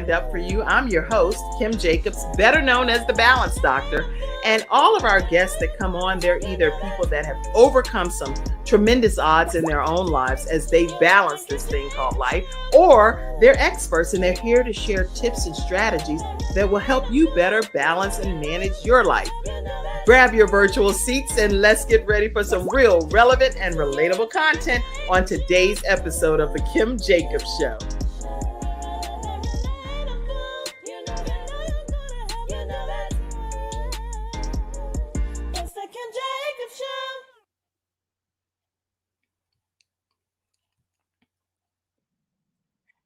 lined up for you. I'm your host, Kim Jacobs, better known as the Balance Doctor. And all of our guests that come on, they're either people that have overcome some tremendous odds in their own lives as they balance this thing called life, or they're experts and they're here to share tips and strategies that will help you better balance and manage your life. Grab your virtual seats and let's get ready for some real relevant and relatable content on today's episode of The Kim Jacobs Show.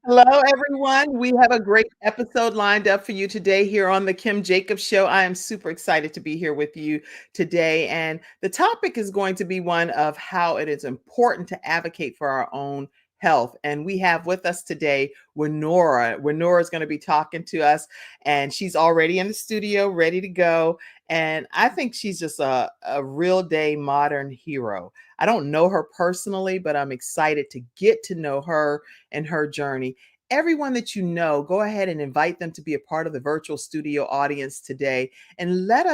Hello, everyone. We have a great episode lined up for you today here on the Kim Jacobs Show. I am super excited to be here with you today. And the topic is going to be one of how it is important to advocate for our own health. And we have with us today Wenora. Wenora is going to be talking to us, and she's already in the studio, ready to go. And I think she's just a real day modern hero. I don't know her personally, but I'm excited to get to know her and her journey. Everyone that you know, go ahead and invite them to be a part of the virtual studio audience today, and let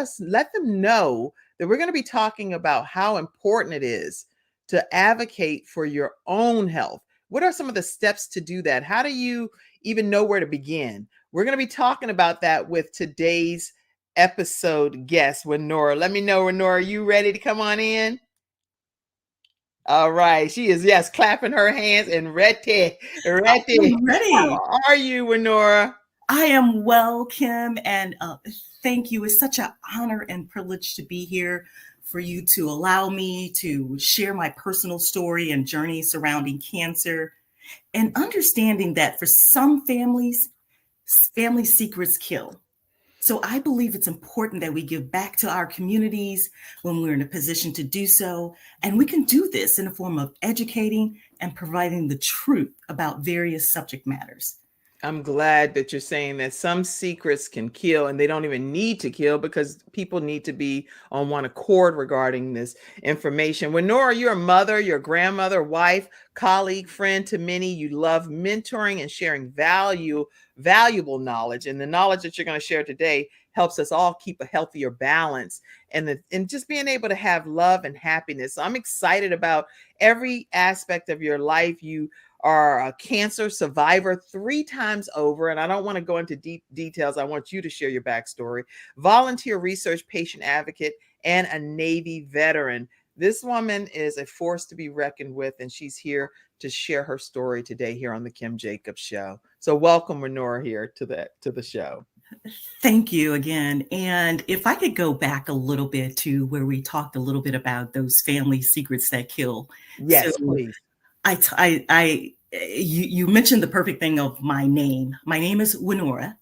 them know that we're going to be talking about how important it is to advocate for your own health. What are some of the steps to do that? How do you even know where to begin? We're going to be talking about that with today's episode guest, Wenora. Let me know, Wenora, are you ready to come on in? All right. She is, yes, clapping her hands and ready. Ready. How are you, Wenora? I am well, Kim, and thank you. It's such an honor and privilege to be here for you to allow me to share my personal story and journey surrounding cancer, and understanding that for some families, family secrets kill. So I believe it's important that we give back to our communities when we're in a position to do so. And we can do this in the form of educating and providing the truth about various subject matters. I'm glad that you're saying that some secrets can kill, and they don't even need to kill because people need to be on one accord regarding this information. Wenora, you're a mother, you're a grandmother, wife, colleague, friend to many. You love mentoring and sharing valuable knowledge. And the knowledge that you're going to share today helps us all keep a healthier balance and just being able to have love and happiness. So I'm excited about every aspect of your life. You are a cancer survivor 3 times over, and I don't want to go into deep details. I want you to share your backstory. Volunteer research patient advocate and a Navy veteran. This woman is a force to be reckoned with, and she's here to share her story today here on the Kim Jacobs Show. So welcome, Wenora, here to the show. Thank you again. And if I could go back a little bit to where we talked a little bit about those family secrets that kill. Yes, so please. You mentioned the perfect thing of my name. My name is Wenora.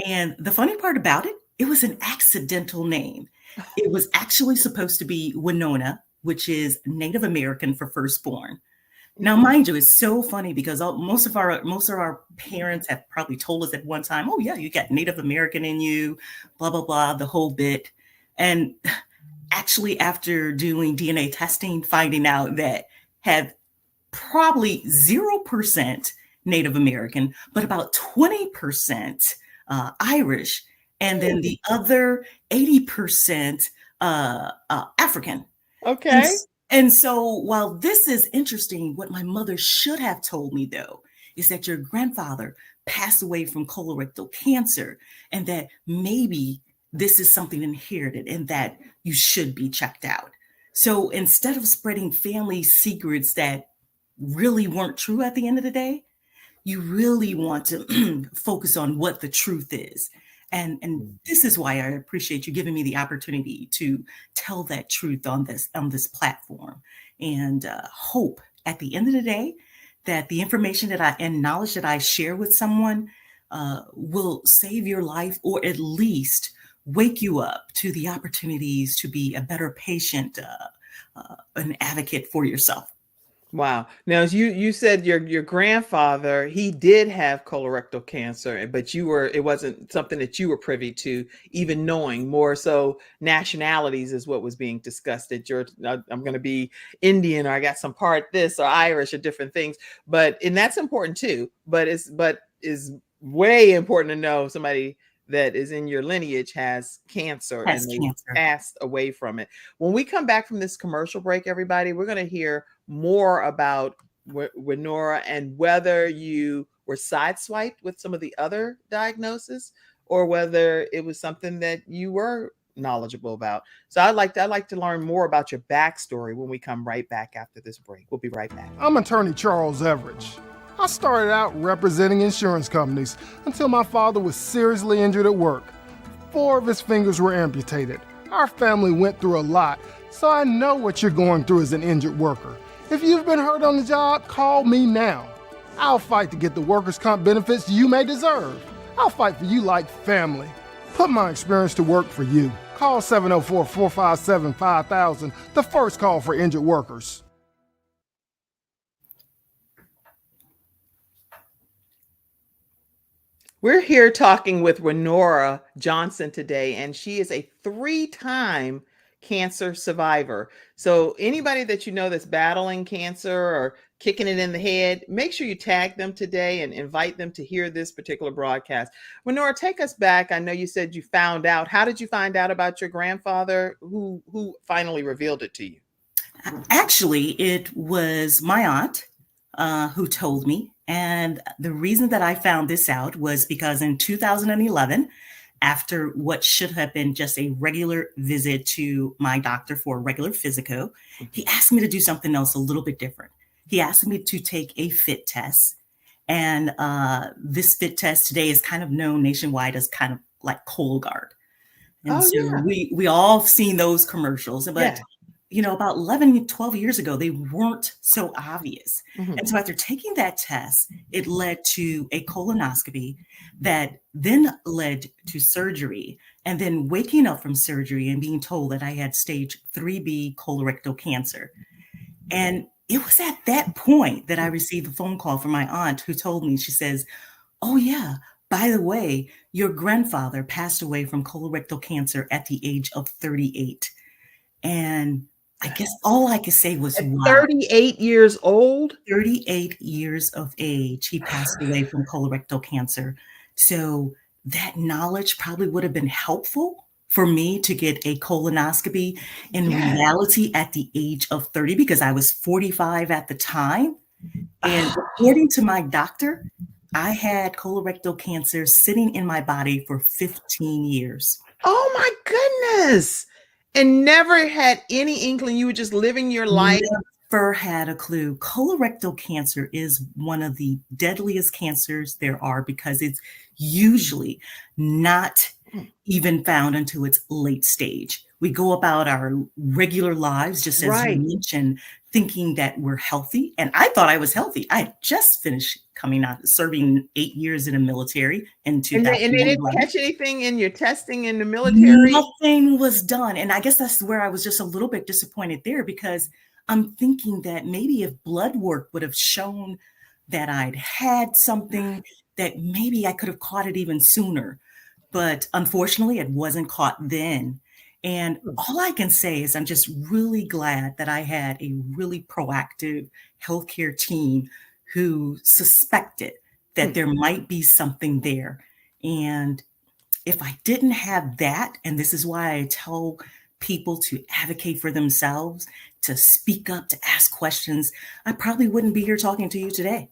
And the funny part about it, it was an accidental name. It was actually supposed to be Winona, which is Native American for firstborn. Now, mind you, it's so funny because most of our parents have probably told us at one time, oh yeah, you got Native American in you, blah, blah, blah, the whole bit. And actually after doing DNA testing, finding out that had probably 0% Native American, but about 20% Irish, and then the other 80% African. Okay. And so while this is interesting, what my mother should have told me, though, is that your grandfather passed away from colorectal cancer, and that maybe this is something inherited and that you should be checked out. So instead of spreading family secrets that really weren't true at the end of the day, you really want to focus on what the truth is. And this is why I appreciate you giving me the opportunity to tell that truth on this platform, and hope at the end of the day that the information and knowledge that I share with someone will save your life, or at least wake you up to the opportunities to be a better patient, an advocate for yourself. Wow. Now, as you said, your grandfather, he did have colorectal cancer, but it wasn't something that you were privy to, even knowing. More so nationalities is what was being discussed. I'm going to be Indian, or I got some part this, or Irish, or different things. And that's important too. But is way important to know somebody that is in your lineage has cancer Has and they cancer. passed away from it. When we come back from this commercial break, everybody, we're going to hear more about Wenora and whether you were sideswiped with some of the other diagnoses or whether it was something that you were knowledgeable about. So I'd like to learn more about your backstory when we come right back after this break. We'll be right back. I'm attorney Charles Everidge. I started out representing insurance companies until my father was seriously injured at work. 4 of his fingers were amputated. Our family went through a lot, so I know what you're going through as an injured worker. If you've been hurt on the job, call me now. I'll fight to get the workers' comp benefits you may deserve. I'll fight for you like family. Put my experience to work for you. Call 704-457-5000, the first call for injured workers. We're here talking with Wenora Johnson today, and she is a 3-time cancer survivor. So anybody that you know that's battling cancer or kicking it in the head, make sure you tag them today and invite them to hear this particular broadcast. Wenora, take us back. I know you said you found out. How did you find out about your grandfather? Who finally revealed it to you? Actually, it was my aunt who told me. And the reason that I found this out was because in 2011, after what should have been just a regular visit to my doctor for a regular physico, he asked me to do something else a little bit different. He asked me to take a fit test. And this fit test today is kind of known nationwide as kind of like Cologuard. And we all seen those commercials, but about 11, 12 years ago, they weren't so obvious. Mm-hmm. And so after taking that test, it led to a colonoscopy that then led to surgery, and then waking up from surgery and being told that I had stage 3B colorectal cancer. And it was at that point that I received a phone call from my aunt who told me, she says, "Oh yeah, by the way, your grandfather passed away from colorectal cancer at the age of 38. And I guess all I could say was, wow. 38 years old? 38 years of age, he passed away from colorectal cancer. So that knowledge probably would have been helpful for me to get a colonoscopy in reality at the age of 30, because I was 45 at the time. And according to my doctor, I had colorectal cancer sitting in my body for 15 years. Oh my goodness. And never had any inkling. You were just living your life. Never had a clue. Colorectal cancer is one of the deadliest cancers there are because it's usually not even found until its late stage. We go about our regular lives, just as you mentioned, thinking that we're healthy. And I thought I was healthy. I had just finished coming out, serving 8 years in the military in 2011. And they didn't catch anything in your testing in the military? Nothing was done. And I guess that's where I was just a little bit disappointed there, because I'm thinking that maybe if blood work would have shown that I'd had something, that maybe I could have caught it even sooner. But unfortunately, it wasn't caught then. And all I can say is I'm just really glad that I had a really proactive healthcare team who suspected that there might be something there. And if I didn't have that, and this is why I tell people to advocate for themselves, to speak up, to ask questions, I probably wouldn't be here talking to you today.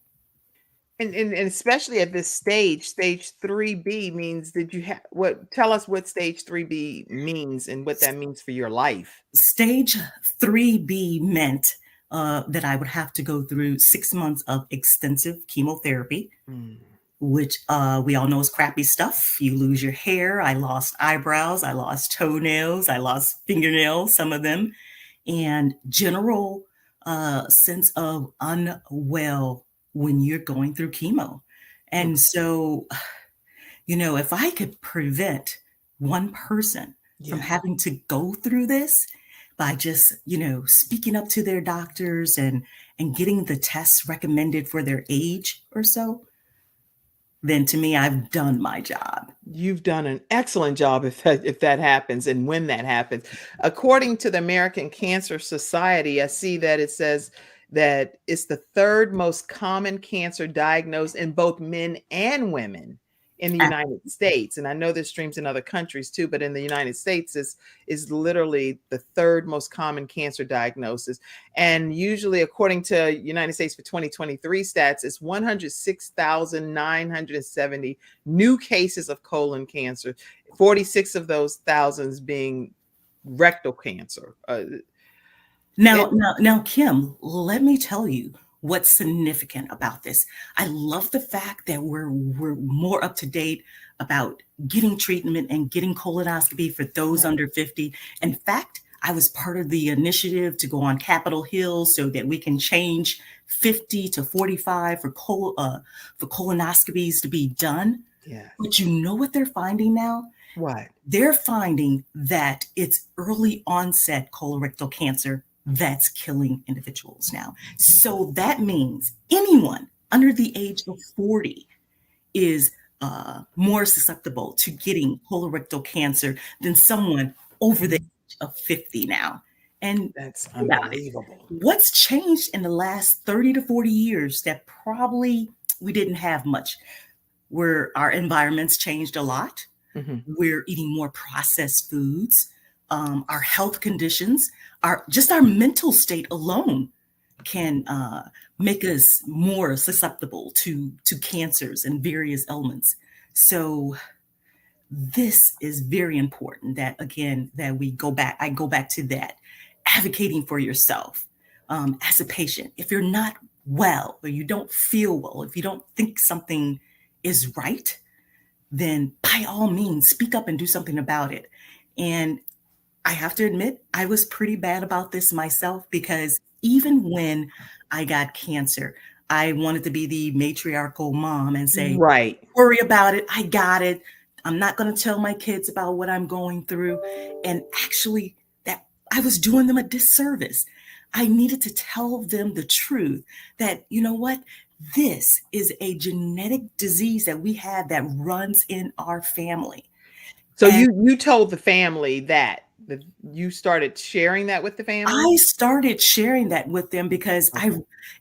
And especially at this stage 3B means, tell us what stage 3B means and what that means for your life. Stage 3B meant that I would have to go through 6 months of extensive chemotherapy, which we all know is crappy stuff. You lose your hair. I lost eyebrows. I lost toenails. I lost fingernails, some of them, and general sense of unwell when you're going through chemo. And so, if I could prevent one person from having to go through this by just, speaking up to their doctors and getting the tests recommended for their age or so, then to me, I've done my job. You've done an excellent job if that happens and when that happens. According to the American Cancer Society, I see that it says that it's the third most common cancer diagnosed in both men and women in the United States. And I know there's streams in other countries too, but in the United States is literally the third most common cancer diagnosis. And usually, according to United States for 2023 stats, it's 106,970 new cases of colon cancer, 46 of those thousands being rectal cancer. Now, Kim, let me tell you what's significant about this. I love the fact that we're more up to date about getting treatment and getting colonoscopy for those under 50. In fact, I was part of the initiative to go on Capitol Hill so that we can change 50 to 45 for colonoscopies to be done. Yeah. But you know what they're finding now? What? They're finding that it's early onset colorectal cancer that's killing individuals now. So that means anyone under the age of 40 is more susceptible to getting colorectal cancer than someone over the age of 50 now. And that's unbelievable. What's changed in the last 30 to 40 years that probably we didn't have much, where our environments changed a lot. Mm-hmm. We're eating more processed foods. Our health conditions, our mental state alone can make us more susceptible to cancers and various ailments. So this is very important that I go back to that, advocating for yourself as a patient. If you're not well, or you don't feel well, if you don't think something is right, then by all means, speak up and do something about it. And I have to admit, I was pretty bad about this myself, because even when I got cancer, I wanted to be the matriarchal mom and say, right, worry about it. I got it. I'm not going to tell my kids about what I'm going through. And actually, that I was doing them a disservice. I needed to tell them the truth that, you know what? This is a genetic disease that we have that runs in our family. So you told the family that you started sharing that with the family? I started sharing that with them because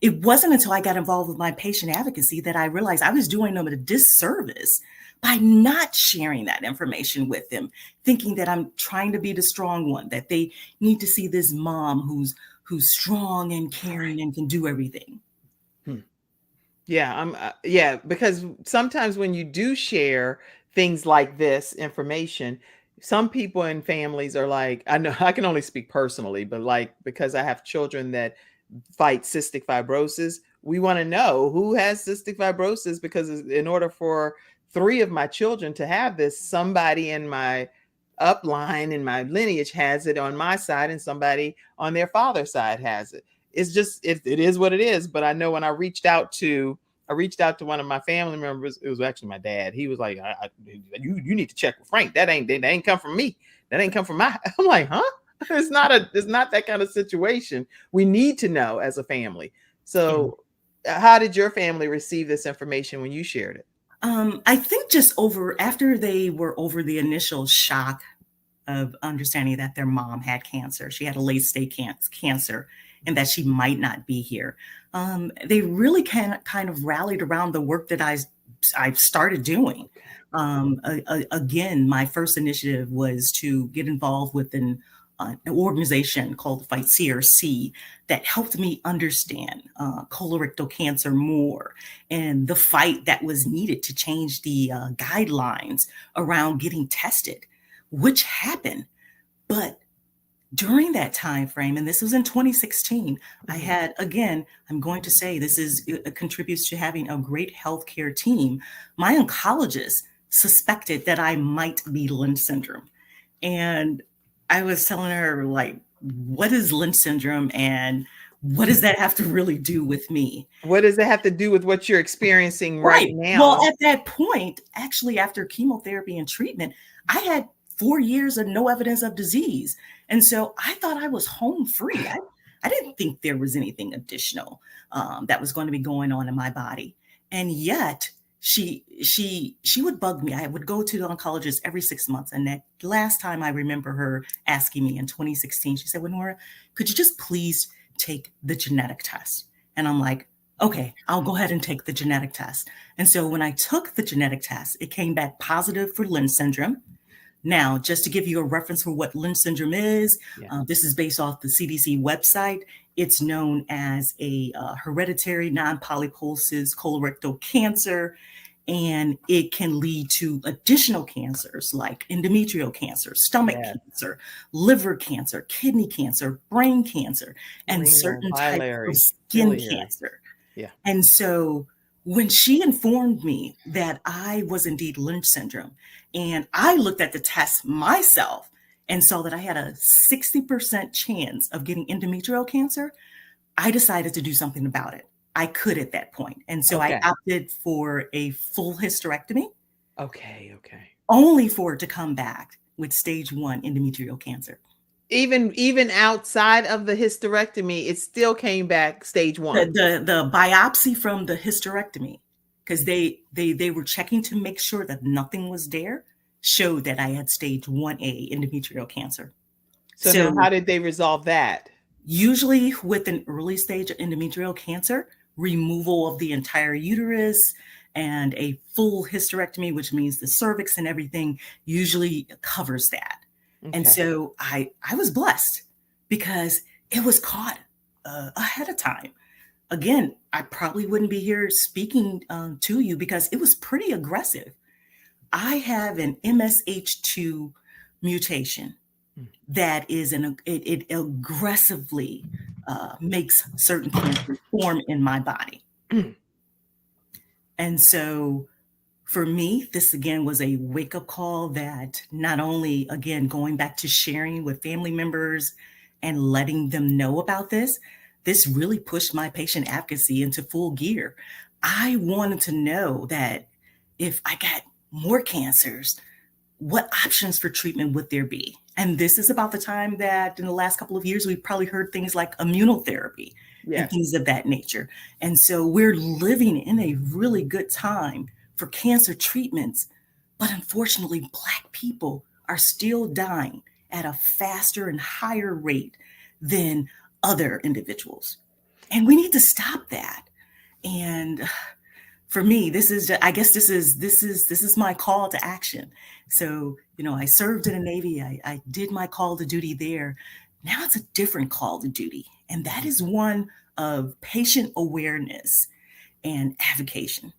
it wasn't until I got involved with my patient advocacy that I realized I was doing them a disservice by not sharing that information with them, thinking that I'm trying to be the strong one, that they need to see this mom who's strong and caring and can do everything. Yeah, because sometimes when you do share things like this information, some people in families are like, I know I can only speak personally, but like, because I have children that fight cystic fibrosis, we want to know who has cystic fibrosis, because in order for 3 of my children to have this, somebody in my upline, in my lineage, has it on my side, and somebody on their father's side has it. It's just, it is what it is. But I know when I reached out to one of my family members, it was actually my dad. He was like, you need to check with Frank. That ain't come from me. That ain't come from my, I'm like, huh? It's not that kind of situation. We need to know as a family. So how did your family receive this information when you shared it? I think just after they were over the initial shock of understanding that their mom had cancer. She had a late stage cancer and that she might not be here. They really kind of rallied around the work that I started doing. Again, my first initiative was to get involved with an organization called Fight CRC that helped me understand colorectal cancer more and the fight that was needed to change the guidelines around getting tested, which happened. But during that time frame, and this was in 2016, I had, again, I'm going to say it contributes to having a great healthcare team. My oncologist suspected that I might be Lynch syndrome. And I was telling her, like, what is Lynch syndrome and what does that have to really do with me? What does it have to do with what you're experiencing right now? Well, at that point, actually, after chemotherapy and treatment, I had 4 years of no evidence of disease. And so I thought I was home free. I didn't think there was anything additional that was going to be going on in my body. And yet she would bug me. I would go to the oncologist every 6 months. And that last time I remember her asking me in 2016, she said, Wenora, could you just please take the genetic test. And I'm like, okay, I'll go ahead and take the genetic test. And so when I took the genetic test, it came back positive for Lynch syndrome. Now, just to give you a reference for what Lynch syndrome is, Yeah. this is based off the CDC website. It's known as a hereditary non-polyposis colorectal cancer, and it can lead to additional cancers like endometrial cancer, stomach Yes. cancer, liver cancer, kidney cancer, brain cancer, and Renal, certain types of biliary, skin biliary. cancer. Yeah. And so when she informed me that I was indeed Lynch syndrome, and I looked at the test myself and saw that I had a 60% chance of getting endometrial cancer, I decided to do something about it. I could at that point. And so I Okay. opted for a full hysterectomy, Okay. Okay. only for it to come back with stage 1 endometrial cancer. Even outside of the hysterectomy, it still came back stage 1. The biopsy from the hysterectomy, because they were checking to make sure that nothing was there, showed that I had stage 1A endometrial cancer. So now how did they resolve that? Usually with an early stage of endometrial cancer, removal of the entire uterus and a full hysterectomy, which means the cervix and everything, usually covers that. Okay. And so I was blessed because it was caught ahead of time. Again, I probably wouldn't be here speaking to you because it was pretty aggressive. I have an MSH2 mutation that is it aggressively makes certain cancers form in my body. And so for me, this again was a wake-up call that not only, again, going back to sharing with family members and letting them know about this really pushed my patient advocacy into full gear. I wanted to know that if I got more cancers, what options for treatment would there be? And this is about the time that in the last couple of years, we've probably heard things like immunotherapy and things of that nature. And so we're living in a really good time for cancer treatments. But unfortunately, Black people are still dying at a faster and higher rate than other individuals. And we need to stop that. And for me, this is my call to action. So, I served in the Navy. I did my call to duty there. Now it's a different call to duty. And that is one of patient awareness and advocacy.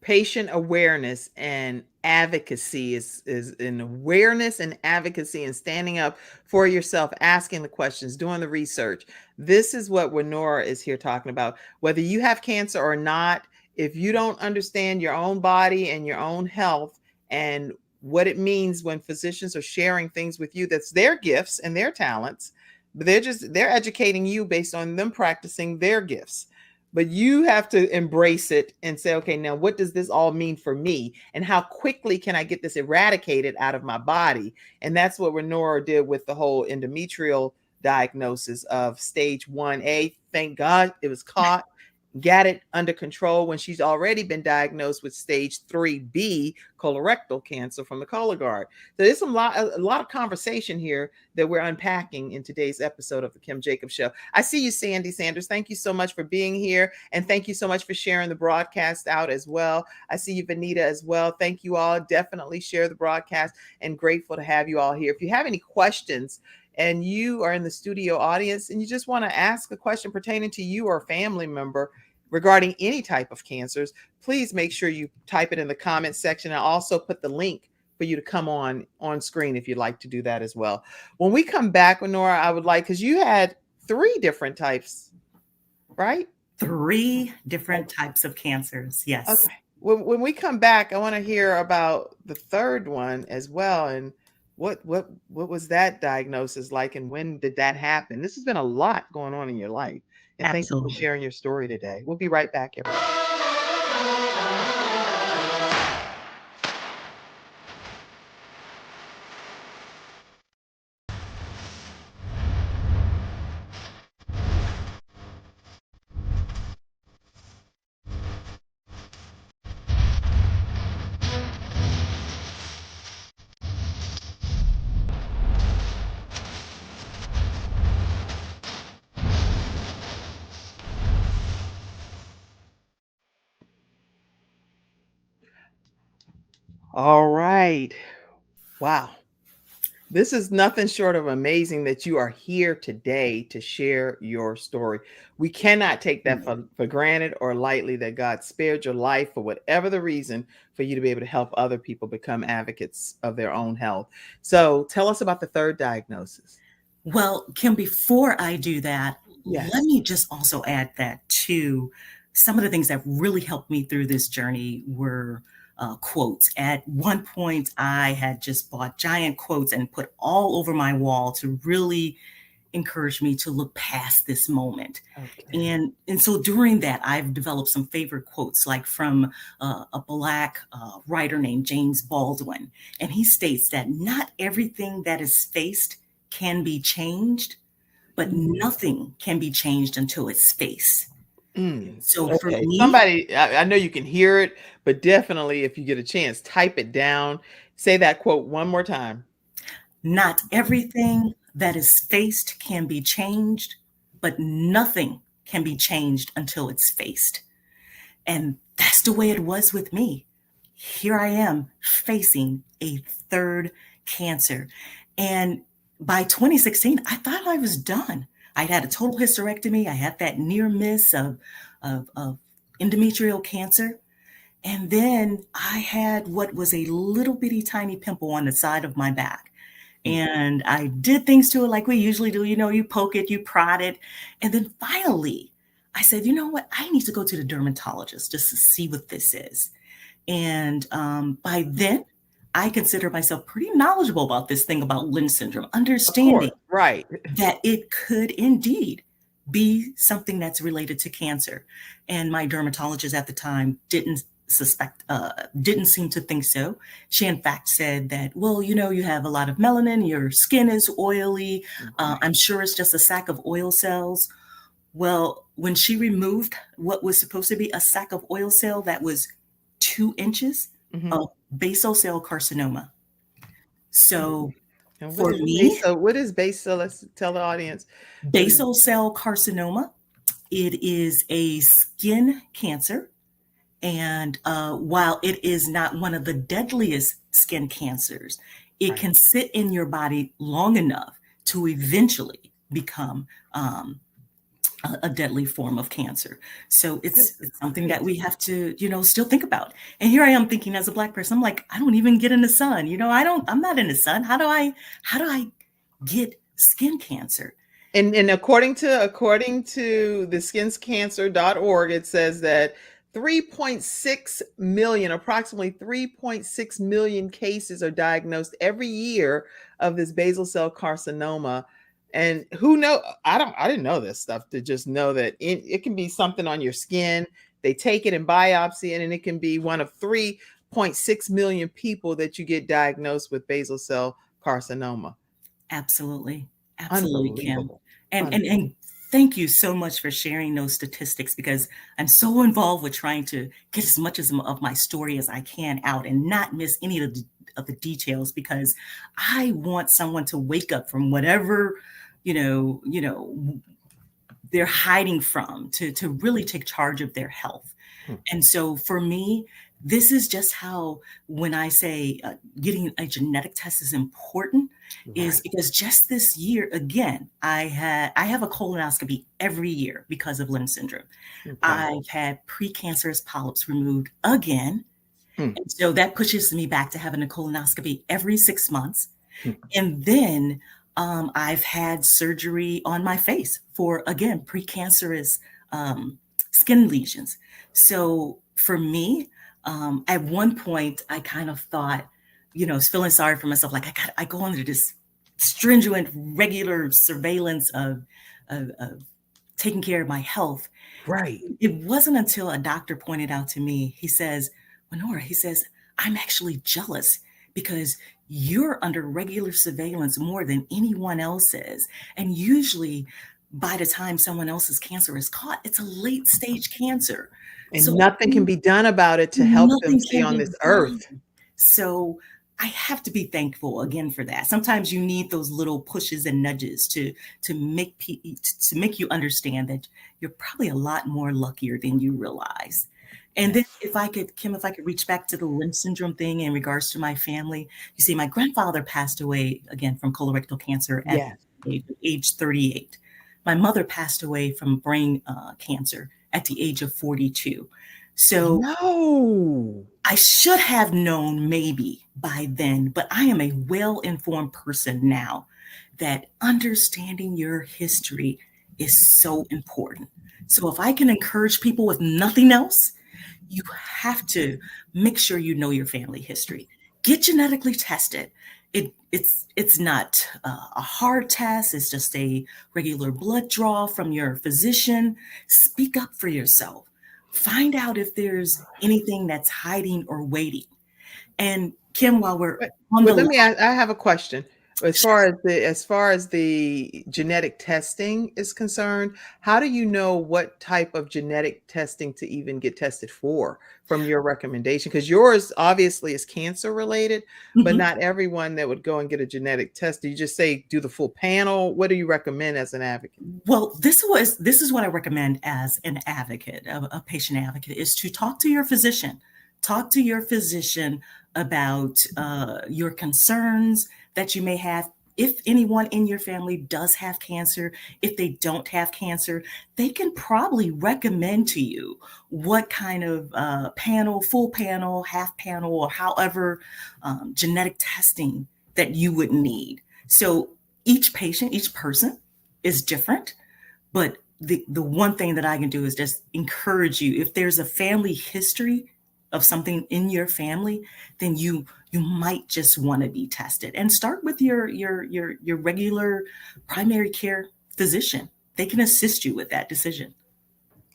Patient awareness and advocacy is an awareness and advocacy and standing up for yourself, asking the questions, doing the research. This is what Wenora is here talking about. Whether you have cancer or not, if you don't understand your own body and your own health and what it means when physicians are sharing things with you, that's their gifts and their talents, but they're educating you based on them practicing their gifts. But you have to embrace it and say, okay, now what does this all mean for me? And how quickly can I get this eradicated out of my body? And that's what Wenora did with the whole endometrial diagnosis of stage 1A. Thank God it was caught, got it under control when she's already been diagnosed with stage 3B colorectal cancer from the Cologuard. So there's a lot of conversation here that we're unpacking in today's episode of the Kim Jacobs Show. I see you, Sandy Sanders. Thank you so much for being here. And thank you so much for sharing the broadcast out as well. I see you, Vanita, as well. Thank you all. Definitely share the broadcast and grateful to have you all here. If you have any questions and you are in the studio audience and you just want to ask a question pertaining to you or a family member regarding any type of cancers, please make sure you type it in the comments section. I'll also put the link for you to come on screen if you'd like to do that as well. When we come back, Wenora, I would like, because you had 3 different types, right? 3 different types of cancers, yes. Okay. When we come back, I want to hear about the 3rd one as well, and what was that diagnosis like, and when did that happen? This has been a lot going on in your life, and thank you for sharing your story today. We'll be right back, everybody. All right. Wow. This is nothing short of amazing that you are here today to share your story. We cannot take that for granted or lightly that God spared your life for whatever the reason for you to be able to help other people become advocates of their own health. So tell us about the third diagnosis. Well, Kim, before I do that, let Yes. me just also add that too. Some of the things that really helped me through this journey were quotes. At one point, I had just bought giant quotes and put all over my wall to really encourage me to look past this moment. Okay. And so during that, I've developed some favorite quotes, like from a Black writer named James Baldwin. And he states that not everything that is faced can be changed, but Mm. nothing can be changed until it's faced. Mm. So for Okay. me, Somebody, I know you can hear it, but definitely if you get a chance, type it down. Say that quote one more time. not everything that is faced can be changed, but nothing can be changed until it's faced. And that's the way it was with me. Here I am facing a third cancer. And by 2016, I thought I was done. I'd had a total hysterectomy. I had that near miss of endometrial cancer. And then I had what was a little bitty tiny pimple on the side of my back. Mm. And I did things to it like we usually do. You know, you poke it, you prod it. And then finally, I said, you know what? I need to go to the dermatologist just to see what this is. And by then, I consider myself pretty knowledgeable about this thing about Lynch syndrome, Of course. understanding Right. that it could indeed be something that's related to cancer. And my dermatologist at the time didn't seem to think so. She, in fact, said that, well, you know, you have a lot of melanin, your skin is oily. Mhm. I'm sure it's just a sack of oil cells. Well, when she removed what was supposed to be a sack of oil cell that was 2 inches Mhm. of basal cell carcinoma. So And for me, what is base cell? Let's tell the audience. What is basal cell carcinoma, it is a skin cancer. And while it is not one of the deadliest skin cancers, it right? can sit in your body long enough to eventually become a deadly form of cancer. So This is it's something that we crazy. have to, you know, still think about. And here I am thinking as a Black person, I'm like, I don't even get in the sun. You know, I'm not in the sun. How do I get skin cancer? And according to the skinscancer.org, it says that 3.6 million, approximately 3.6 million cases are diagnosed every year of this basal cell carcinoma. And who know? I didn't know this stuff, to just know that it can be something on your skin. They take it and biopsy it, and it can be one of 3.6 million people that you get diagnosed with basal cell carcinoma. Absolutely. Absolutely, Kim. Unbelievable. And thank you so much for sharing those statistics because I'm so involved with trying to get as much as of my story as I can out and not miss any of the details because I want someone to wake up from whatever, you know, they're hiding from to really take charge of their health. Hmm. And so for me, this is just how when I say getting a genetic test is important is Right. because just this year again I have a colonoscopy every year because of Lynch syndrome. Okay. I've had precancerous polyps removed again, Hmm. and so that pushes me back to having a colonoscopy every 6 months. Hmm. And then I've had surgery on my face for, again, precancerous skin lesions. So for me, at one point, I kind of thought, you know, feeling sorry for myself, like I go under this stringent, regular surveillance of taking care of my health. Right. It wasn't until a doctor pointed out to me, he says, Wenora, he says, I'm actually jealous because you're under regular surveillance more than anyone else is. And usually by the time someone else's cancer is caught, it's a late stage cancer. And So nothing can be done about it to help them nothing stay can on be this done. earth. So I have to be thankful again for that. Sometimes you need those little pushes and nudges to make you understand that you're probably a lot more luckier than you realize. And then Yes. if I could, Kim, if I could reach back to the Lynch syndrome thing in regards to my family, you see, my grandfather passed away again from colorectal cancer at Yes. age 38. My mother passed away from brain cancer at the age of 42. So No. I should have known maybe by then, but I am a well-informed person now that understanding your history is so important. So if I can encourage people with nothing else, you have to make sure you know your family history. Get genetically tested. It's not a hard test. It's just a regular blood draw from your physician. Speak up for yourself. Find out if there's anything that's hiding or waiting. And Kim, while we're But on the but let line, me ask, I have a question. As far as the genetic testing is concerned, how do you know what type of genetic testing to even get tested for from your recommendation? Because yours obviously is cancer related, but mhm. not everyone that would go and get a genetic test. Do you just say do the full panel? What do you recommend as an advocate? Well, this is what I recommend as an advocate, a patient advocate, is to talk to your physician. Talk to your physician about your concerns that you may have. If anyone in your family does have cancer, if they don't have cancer, they can probably recommend to you what kind of panel, full panel, half panel, or however genetic testing that you would need. So each patient, each person is different. But the one thing that I can do is just encourage you. If there's a family history of something in your family, then you might just want to be tested. And start with your regular primary care physician. They can assist you with that decision.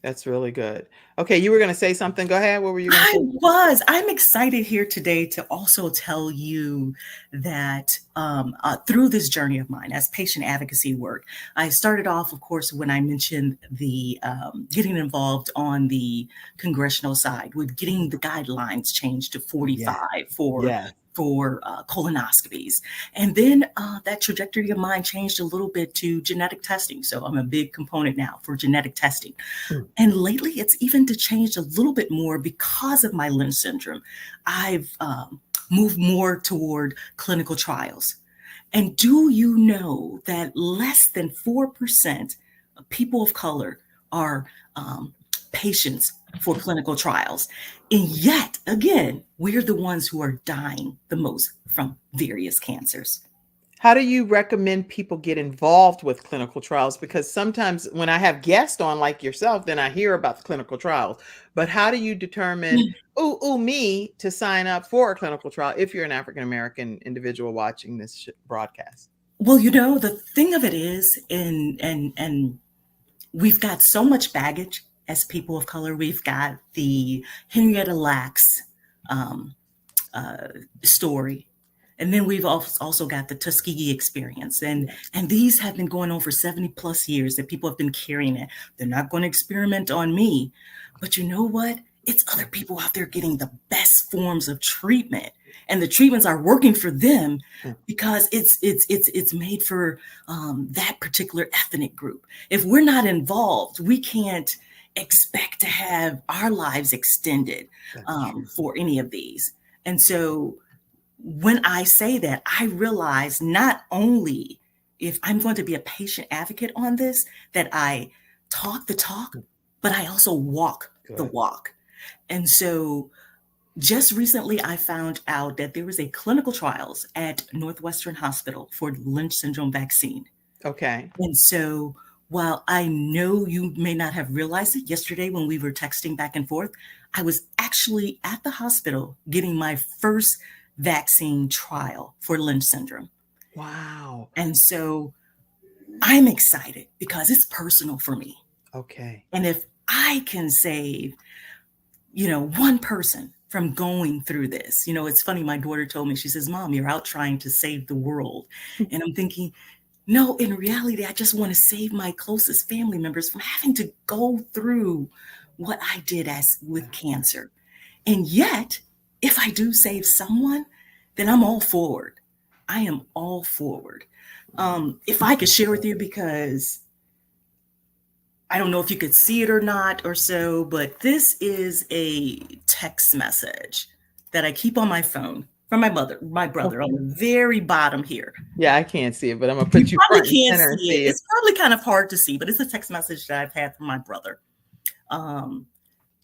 That's really good. Okay, you were going to say something. Go ahead. What were you going to I say? was. I'm excited here today to also tell you that through this journey of mine as patient advocacy work, I started off, of course, when I mentioned the getting involved on the congressional side with getting the guidelines changed to Yes. 45 Yes. for colonoscopies. And then that trajectory of mine changed a little bit to genetic testing. So I'm a big component now for genetic testing. Mm. And lately, it's even to change a little bit more because of my Lynch syndrome. I've moved more toward clinical trials. And do you know that less than 4% of people of color are patients for clinical trials? And yet, again, we're the ones who are dying the most from various cancers. How do you recommend people get involved with clinical trials? Because sometimes when I have guests on like yourself, then I hear about the clinical trials. But how do you determine, me to sign up for a clinical trial if you're an African American individual watching this broadcast? Well, you know, the thing of it is, and we've got so much baggage as people of color. We've got the Henrietta Lacks um, uh, story. And then we've also got the Tuskegee experience. And these have been going on for 70 plus years that people have been carrying it. They're not going to experiment on me. But you know what? It's other people out there getting the best forms of treatment. And the treatments are working for them Mm. because it's made for that particular ethnic group. If we're not involved, we can't expect to have our lives extended That's true. for any of these. And so when I say that, I realize not only if I'm going to be a patient advocate on this, that I talk the talk, but I also walk the Good. walk. And so just recently, I found out that there was a clinical trials at Northwestern Hospital for Lynch syndrome vaccine. Okay. And so while I know you may not have realized it yesterday when we were texting back and forth, I was actually at the hospital getting my first vaccine trial for Lynch syndrome. Wow. And so I'm excited because it's personal for me. Okay. And if I can save, one person from going through this, it's funny. My daughter told me, she says, Mom, you're out trying to save the world. And I'm thinking, no, in reality, I just want to save my closest family members from having to go through what I did as with cancer. And yet, if I do save someone, then I'm all forward. I am all forward. If I could share with you, because I don't know if you could see it or not or so, but this is a text message that I keep on my phone from my brother on Okay. the very bottom here. Yeah, I can't see it, but I'm gonna You put you probably front and can't center and see it. see it. It's probably kind of hard to see, but it's a text message that I've had from my brother. Um,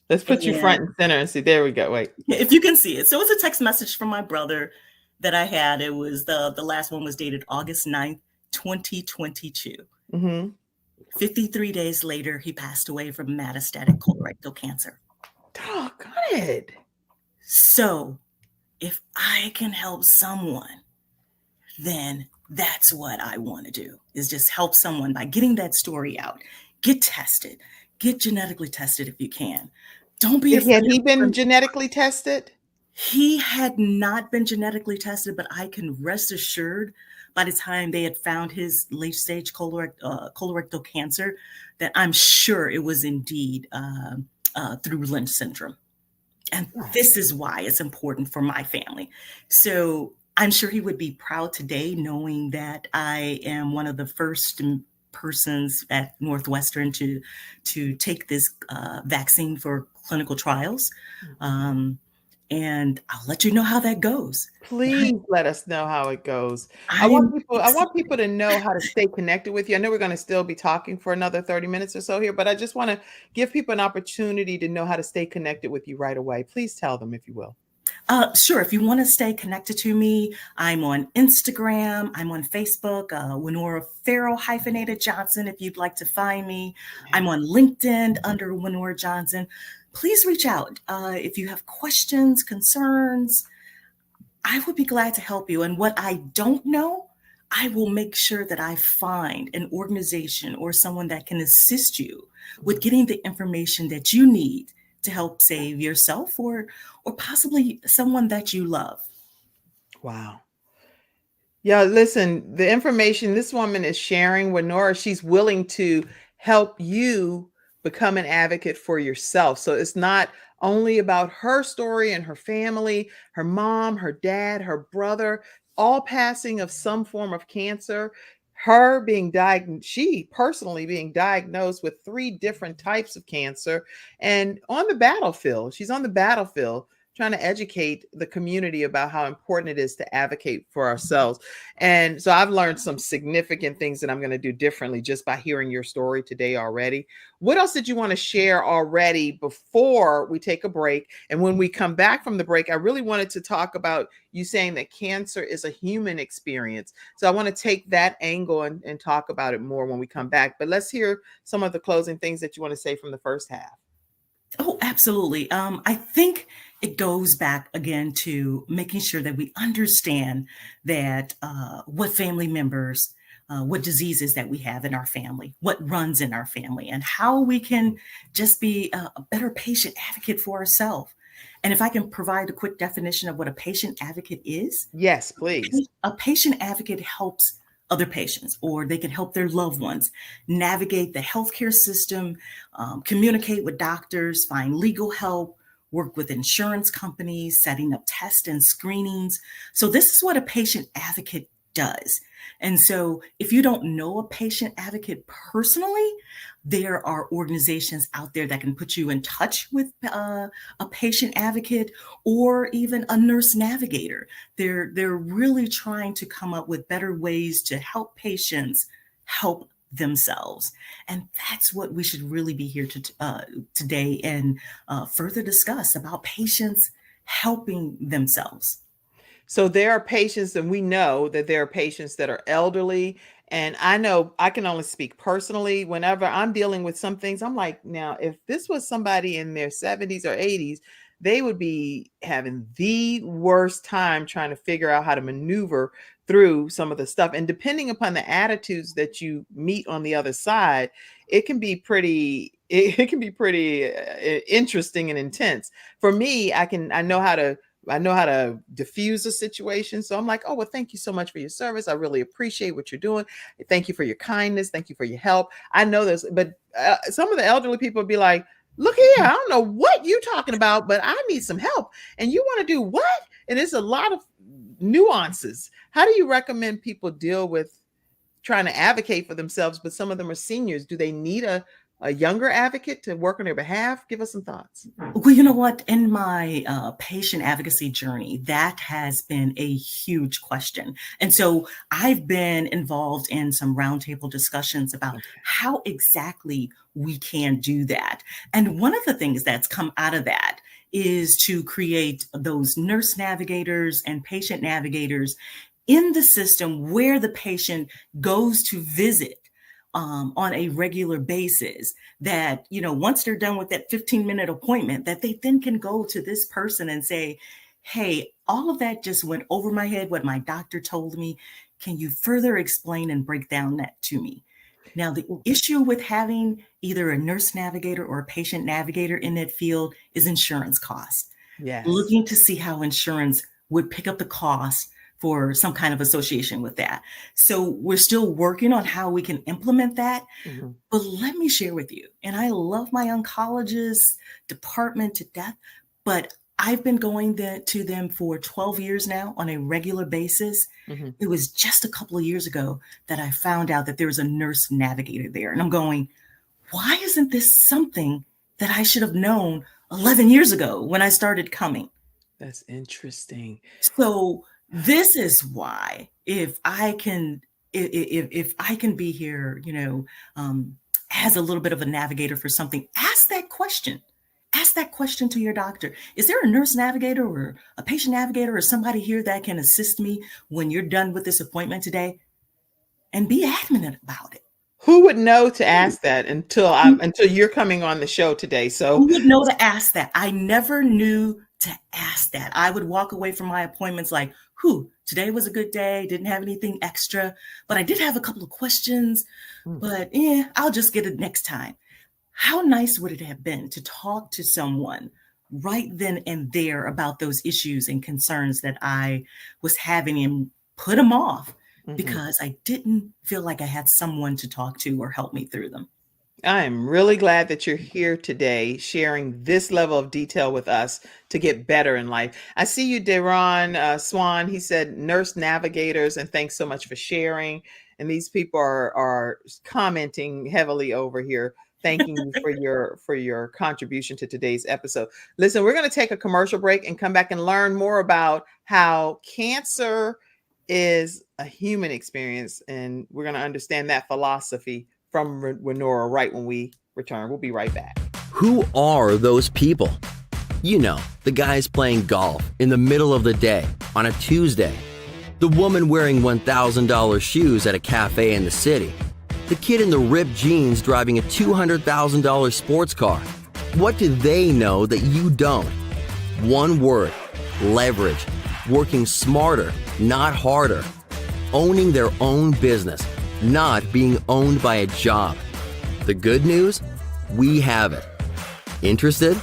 Let's put you and front and center and see. There we go. Wait. if you can see it. So it's a text message from my brother that I had. It was the last one was dated August 9th, 2022. Mm-hmm. 53 days later, he passed away from metastatic colorectal cancer. Oh, good. So if I can help someone, then that's what I want to do, is just help someone by getting that story out. Get tested, get genetically tested if you can. Don't be Had afraid he of. been genetically tested? He had not been genetically tested, but I can rest assured by the time they had found his late stage colorectal cancer, that I'm sure it was indeed through Lynch syndrome. And this is why it's important for my family. So I'm sure he would be proud today knowing that I am one of the first persons at Northwestern to take this vaccine for clinical trials. And I'll let you know how that goes. Please let us know how it goes. I am I want people to know how to stay connected with you. I know we're going to still be talking for another 30 minutes or so here, but I just want to give people an opportunity to know how to stay connected with you right away. Please tell them if you will. Sure. If you want to stay connected to me, I'm on Instagram. I'm on Facebook, Wenora Johnson, if you'd like to find me. I'm on LinkedIn under Wenora Johnson. Please reach out. If you have questions, concerns, I would be glad to help you. And what I don't know, I will make sure that I find an organization or someone that can assist you with getting the information that you need to help save yourself or possibly someone that you love. Wow. Yeah, listen, the information this woman is sharing with Nora, she's willing to help you become an advocate for yourself. So it's not only about her story and her family, her mom, her dad, her brother, all passing of some form of cancer. Her being diagnosed, she personally being diagnosed with three different types of cancer and on the battlefield. She's on the battlefield trying to educate the community about how important it is to advocate for ourselves. And so I've learned some significant things that I'm going to do differently just by hearing your story today already. What else did you want to share already before we take a break? And when we come back from the break, I really wanted to talk about you saying that cancer is a human experience. So I want to take that angle and talk about it more when we come back. But let's hear some of the closing things that you want to say from the first half. Oh, absolutely. I think it goes back again to making sure that we understand that what family members, what diseases that we have in our family, what runs in our family, and how we can just be a better patient advocate for ourselves. And if I can provide a quick definition of what a patient advocate is, Yes, please. a patient advocate helps other patients, or they can help their loved ones navigate the healthcare system, communicate with doctors, find legal help, work with insurance companies, setting up tests and screenings. So this is what a patient advocate does. And so if you don't know a patient advocate personally, there are organizations out there that can put you in touch with a patient advocate or even a nurse navigator. They're really trying to come up with better ways to help patients help themselves. And that's what we should really be here to today and further discuss about patients helping themselves. So there are patients, and we know that there are patients that are elderly. And I know I can only speak personally. Whenever I'm dealing with some things, I'm like, now, if this was somebody in their 70s or 80s, they would be having the worst time trying to figure out how to maneuver through some of the stuff. And depending upon the attitudes that you meet on the other side, it can be it can be pretty interesting and intense. For me, I know how to diffuse a situation. So I'm like, oh, well, thank you so much for your service. I really appreciate what you're doing. Thank you for your kindness. Thank you for your help. I know this, but some of the elderly people be like, look here, I don't know what you're talking about, but I need some help. And you want to do what? And it's a lot of nuances. How do you recommend people deal with trying to advocate for themselves, but some of them are seniors? Do they need a a younger advocate to work on their behalf? Give us some thoughts. Well, you know what? In my patient advocacy journey, that has been a huge question. And so I've been involved in some roundtable discussions about how exactly we can do that. And one of the things that's come out of that is to create those nurse navigators and patient navigators in the system where the patient goes to visit on a regular basis, that, once they're done with that 15-minute appointment, that they then can go to this person and say, hey, all of that just went over my head, what my doctor told me. Can you further explain and break down that to me? Now, the issue with having either a nurse navigator or a patient navigator in that field is insurance costs. Yes. Looking to see how insurance would pick up the cost for some kind of association with that. So we're still working on how we can implement that. Mm-hmm. But let me share with you, and I love my oncologist department to death, but I've been going to them for 12 years now on a regular basis. Mm-hmm. It was just a couple of years ago that I found out that there was a nurse navigator there. And I'm going, why isn't this something that I should have known 11 years ago when I started coming? That's interesting. So this is why, if I can be here, as a little bit of a navigator for something, ask that question. Ask that question to your doctor. Is there a nurse navigator or a patient navigator or somebody here that can assist me when you're done with this appointment today? And be adamant about it. Who would know to ask that until you're coming on the show today? So who would know to ask that? I never knew to ask that. I would walk away from my appointments like, today was a good day. Didn't have anything extra, but I did have a couple of questions, but I'll just get it next time. How nice would it have been to talk to someone right then and there about those issues and concerns that I was having and put them off because I didn't feel like I had someone to talk to or help me through them. I am really glad that you're here today sharing this level of detail with us to get better in life. I see you, Deron Swan. He said nurse navigators, and thanks so much for sharing. And these people are commenting heavily over here, thanking you for your contribution to today's episode. Listen, we're going to take a commercial break and come back and learn more about how cancer is a human experience, and we're going to understand that philosophy from Wenora right when we return. We'll be right back. Who are those people? The guys playing golf in the middle of the day on a Tuesday. The woman wearing $1,000 shoes at a cafe in the city. The kid in the ripped jeans driving a $200,000 sports car. What do they know that you don't? One word: leverage. Working smarter, not harder. Owning their own business, not being owned by a job. The good news? We have it. Interested?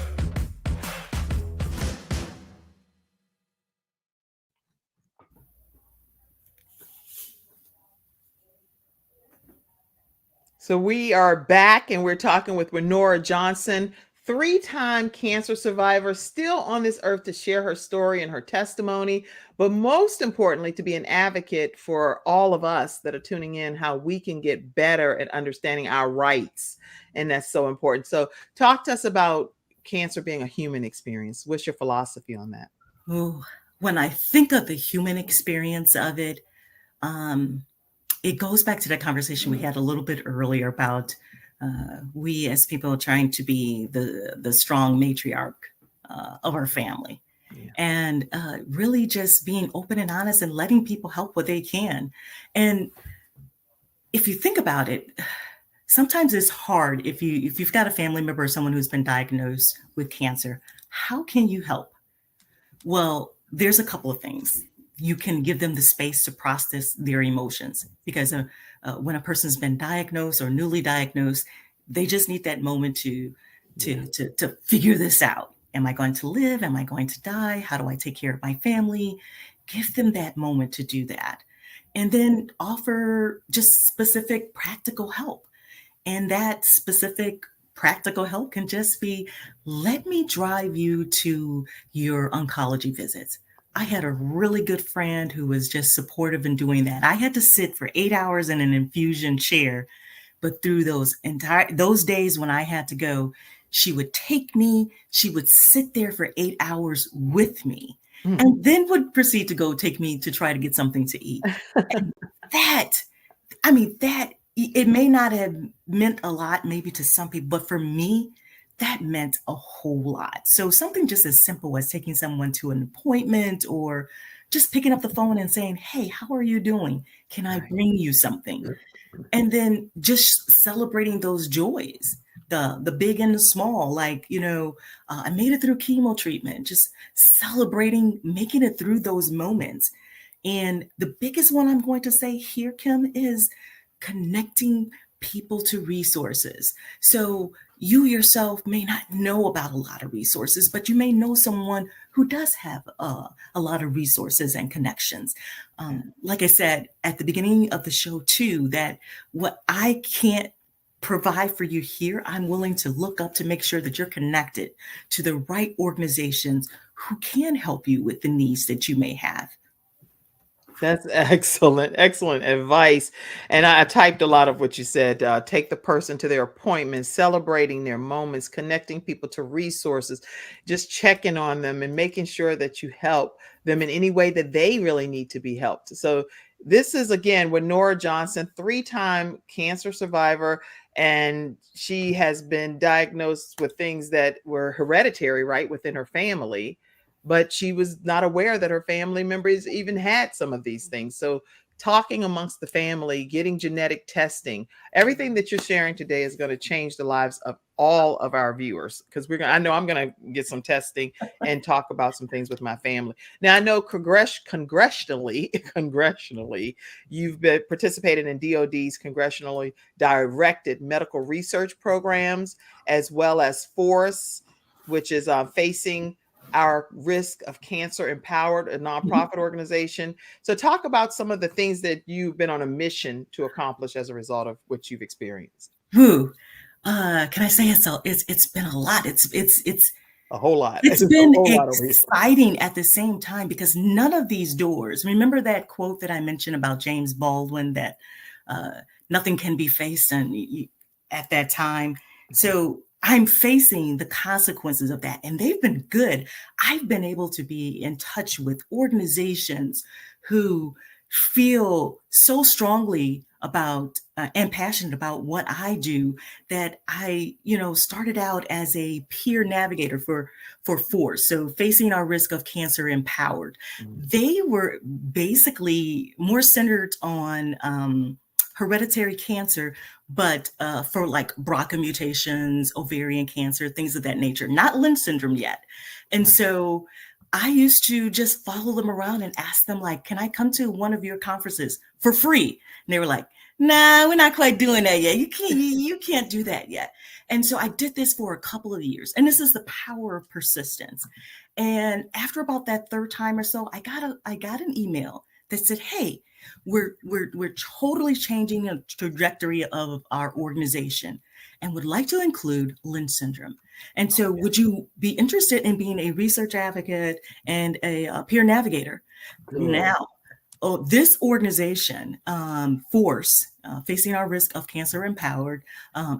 So we are back and we're talking with Wenora Johnson, 3-time cancer survivor, still on this earth to share her story and her testimony, but most importantly, to be an advocate for all of us that are tuning in, how we can get better at understanding our rights. And that's so important. So talk to us about cancer being a human experience. What's your philosophy on that? Oh, when I think of the human experience of it, it goes back to that conversation we had a little bit earlier about we as people trying to be the strong matriarch of our family. Yeah. And really just being open and honest and letting people help what they can. And if you think about it, sometimes it's hard if you've got a family member or someone who's been diagnosed with cancer. How can you help? Well, there's a couple of things. You can give them the space to process their emotions, because when a person's been diagnosed or newly diagnosed, they just need that moment to figure this out. Am I going to live? Am I going to die? How do I take care of my family? Give them that moment to do that. And then offer just specific practical help. And that specific practical help can just be, let me drive you to your oncology visits. I had a really good friend who was just supportive in doing that. I had to sit for 8 hours in an infusion chair But through those days when I had to go, she would take me, she would sit there for 8 hours with me, and then would proceed to go take me to try to get something to eat. And that, I mean, that it may not have meant a lot maybe to some people, but for me, that meant a whole lot. So something just as simple as taking someone to an appointment or just picking up the phone and saying, "Hey, how are you doing? Can I bring you something?" And then just celebrating those joys, the big and the small, like, I made it through chemo treatment, just celebrating, making it through those moments. And the biggest one I'm going to say here, Kim, is connecting people to resources. So you yourself may not know about a lot of resources, but you may know someone who does have a lot of resources and connections. Like I said at the beginning of the show too, that what I can't provide for you here, I'm willing to look up to make sure that you're connected to the right organizations who can help you with the needs that you may have. That's excellent, excellent advice. And I typed a lot of what you said. Take the person to their appointments, celebrating their moments, connecting people to resources, just checking on them and making sure that you help them in any way that they really need to be helped. So this is, again, Wenora Johnson, 3-time cancer survivor, and she has been diagnosed with things that were hereditary, right, within her family, but she was not aware that her family members even had some of these things. So talking amongst the family, getting genetic testing, everything that you're sharing today is going to change the lives of all of our viewers, because I know I'm going to get some testing and talk about some things with my family. Now, I know congressionally, you've been participated in DOD's congressionally directed medical research programs, as well as FORCE, which is facing our risk of cancer empowered, a nonprofit organization. So talk about some of the things that you've been on a mission to accomplish as a result of what you've experienced. Can I say it's been a lot. It's a whole lot. It's been exciting at the same time, because none of these doors, remember that quote that I mentioned about James Baldwin, that nothing can be faced at that time. So I'm facing the consequences of that, and they've been good. I've been able to be in touch with organizations who feel so strongly about and passionate about what I do, that I, started out as a peer navigator for FORCE. So Facing Our Risk of Cancer Empowered. They were basically more centered on hereditary cancer, but for like BRCA mutations, ovarian cancer, things of that nature, not Lynch syndrome yet. And so I used to just follow them around and ask them, like, can I come to one of your conferences for free? And they were like, nah, we're not quite doing that yet. You can't do that yet. And so I did this for a couple of years. And this is the power of persistence. And after about that third time or so, I got an email that said, hey, we're totally changing the trajectory of our organization and would like to include Lynch syndrome. And so would you be interested in being a research advocate and a peer navigator? Good. Now, this organization, FORCE, Facing Our Risk of Cancer Empowered,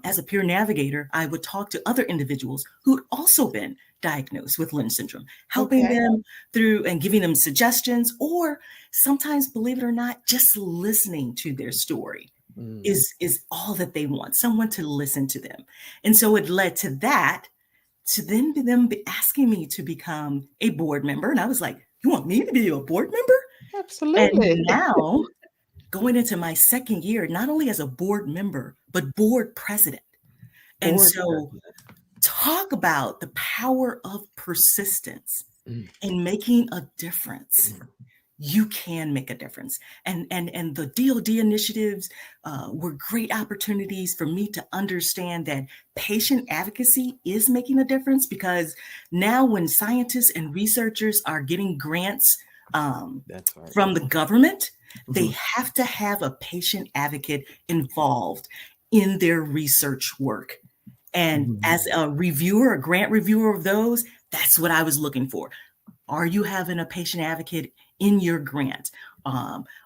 as a peer navigator, I would talk to other individuals who'd also been diagnosed with Lynch syndrome, helping them through and giving them suggestions, or sometimes, believe it or not, just listening to their story is all that they want, someone to listen to them. And so it led to that, to then them asking me to become a board member. And I was like, you want me to be a board member? Absolutely. And now, going into my second year, not only as a board member, but board president. And so talk about the power of persistence in making a difference. You can make a difference. And the DOD initiatives were great opportunities for me to understand that patient advocacy is making a difference, because now when scientists and researchers are getting grants from the government, they have to have a patient advocate involved in their research work. And as a grant reviewer of those, that's what I was looking for. Are you having a patient advocate in your grant?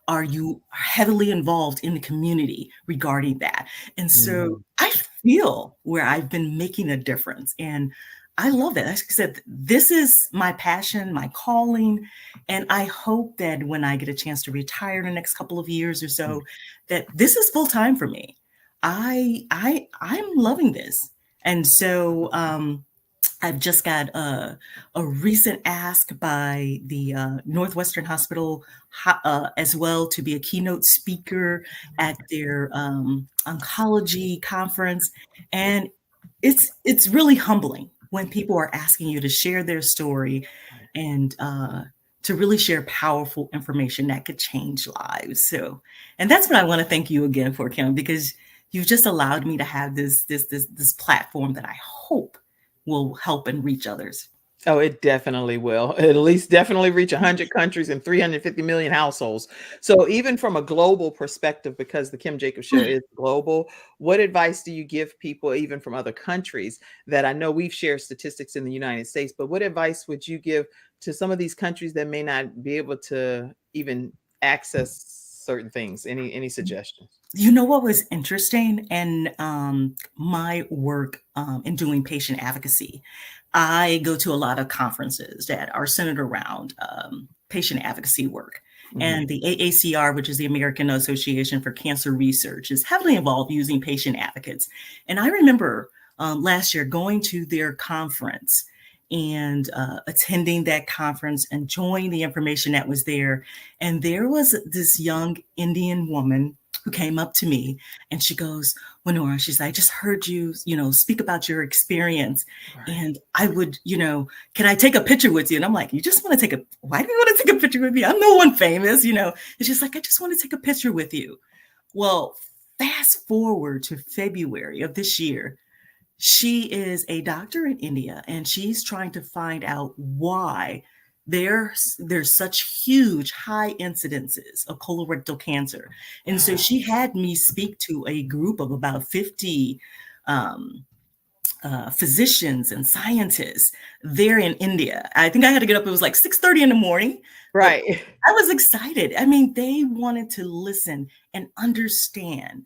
Are you heavily involved in the community regarding that? And so Mhm. I feel where I've been making a difference. And I love that. Like I said, this is my passion, my calling. And I hope that when I get a chance to retire in the next couple of years or so, that this is full time for me. I'm loving this. And so I've just got a recent ask by the Northwestern Hospital as well to be a keynote speaker at their oncology conference, and it's really humbling when people are asking you to share their story and to really share powerful information that could change lives. So, and that's what I want to thank you again for, Kim, because you've just allowed me to have this platform that I hope will help and reach others. Oh, it definitely will. At least definitely reach 100 countries and 350 million households. So even from a global perspective, because the Kim Jacobs Show is global, what advice do you give people even from other countries that I know we've shared statistics in the United States, but what advice would you give to some of these countries that may not be able to even access certain things? Any suggestions? You know what was interesting in my work in doing patient advocacy? I go to a lot of conferences that are centered around patient advocacy work. Mhm. And the AACR, which is the American Association for Cancer Research, is heavily involved using patient advocates. And I remember last year going to their conference and attending that conference, enjoying the information that was there. And there was this young Indian woman who came up to me and she goes, Wenora, she's like, I just heard you, speak about your experience. Right. And I would, can I take a picture with you? And I'm like, you just want to why do you want to take a picture with me? I'm no one famous, It's just like, I just want to take a picture with you. Well, fast forward to February of this year, she is a doctor in India and she's trying to find out why there's such huge high incidences of colorectal cancer. And so she had me speak to a group of about 50 um, physicians and scientists there in India. I think I had to get up, it was like 6:30 in the morning, but Right. I was excited. I mean, they wanted to listen and understand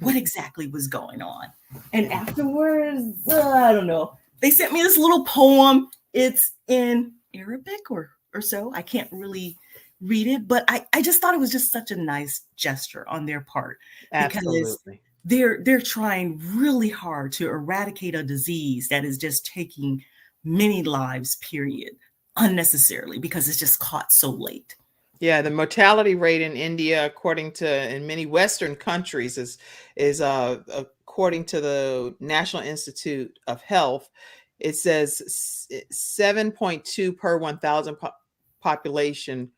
what exactly was going on. And afterwards, I don't know, they sent me this little poem. It's in Arabic or so. I can't really read it, but I just thought it was just such a nice gesture on their part because Absolutely. they're trying really hard to eradicate a disease that is just taking many lives, period, unnecessarily because it's just caught so late. Yeah, the mortality rate in India, according to in many Western countries, is according to the National Institute of Health, it says 7.2 per 1,000 population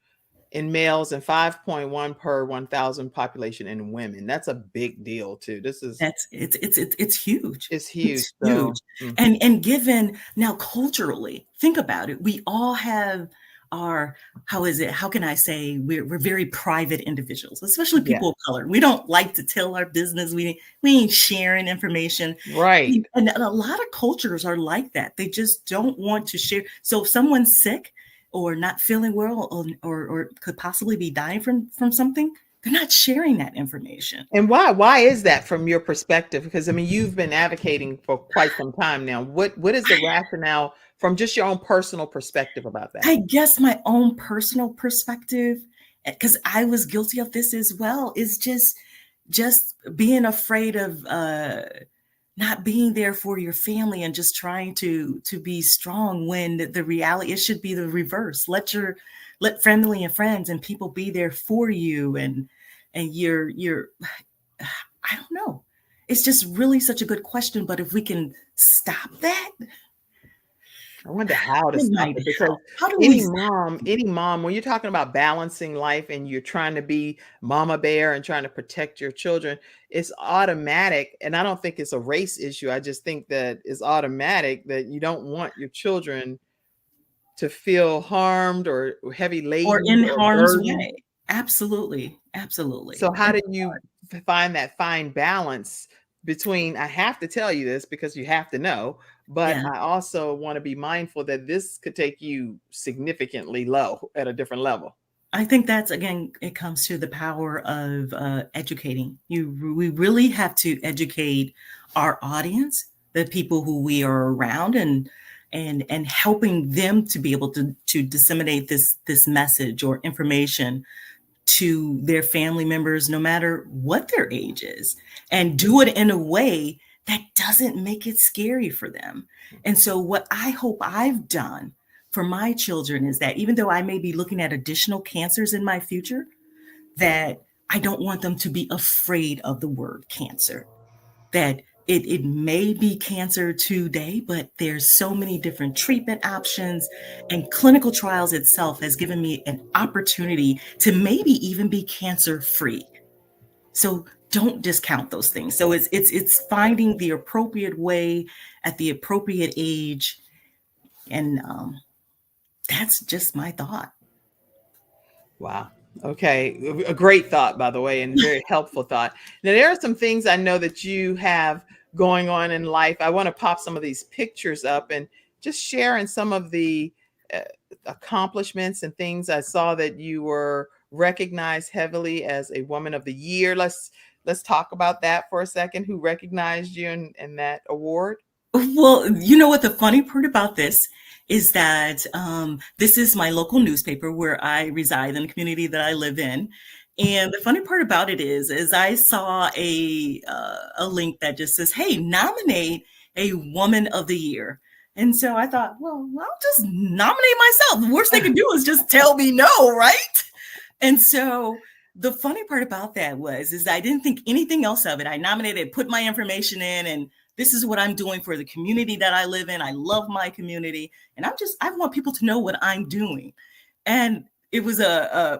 in males and 5.1 per 1,000 population in women. That's a big deal too. This is It's huge. it's huge. It's So huge. And given now culturally, think about it. We all have our, how can I say, we're very private individuals, especially yeah, people of color. We don't like to tell our business. We ain't sharing information. right. And a lot of cultures are like that. They just don't want to share. So if someone's sick or not feeling well or could possibly be dying from something, they're not sharing that information. And why? Why is that from your perspective? Because I mean, you've been advocating for quite some time now. What is the rationale from just your own personal perspective about that? I guess my own personal perspective, because I was guilty of this as well, is just being afraid of not being there for your family and just trying to be strong when the reality, it should be the reverse. Let family and friends and people be there for you, and you're I don't know. It's just really such a good question. But if we can stop that, I wonder how to it stop might it because help. How do we stop? any mom, when you're talking about balancing life and you're trying to be mama bear and trying to protect your children, it's automatic. And I don't think it's a race issue. I just think that it's automatic that you don't want your children to feel harmed or heavy Or laden in or harm's burdened. way. Absolutely, absolutely. So how do you find that fine balance between I have to tell you this because you have to know, but Yeah. I also want to be mindful that this could take you significantly low at a different level. I think that's, again, it comes to the power of educating. We really have to educate our audience, the people who we are around, and helping them to be able to disseminate this message or information to their family members, no matter what their age is, and do it in a way that doesn't make it scary for them. And so, what I hope I've done for my children is that even though I may be looking at additional cancers in my future, that I don't want them to be afraid of the word cancer. That it may be cancer today, but there's so many different treatment options, and clinical trials itself has given me an opportunity to maybe even be cancer free. So don't discount those things. So it's finding the appropriate way at the appropriate age, and that's just my thought. Wow. Okay. A great thought, by the way, and very helpful thought. Now, there are some things I know that you have going on in life. I want to pop some of these pictures up and just sharing some of the uh, accomplishments and things. I saw that you were recognized heavily as a Woman of the Year. Let's talk about that for a second. Who recognized you in that award? Well, you know what the funny part about this is that this is my local newspaper where I reside in the community that I live in. And the funny part about it is I saw a link that just says, "Hey, nominate a Woman of the Year." And so I thought, well, I'll just nominate myself. The worst they can do is just tell me no, right? And so the funny part about that is I didn't think anything else of it. I nominated, put my information in, and this is what I'm doing for the community that I live in. I love my community, and I want people to know what I'm doing. And it was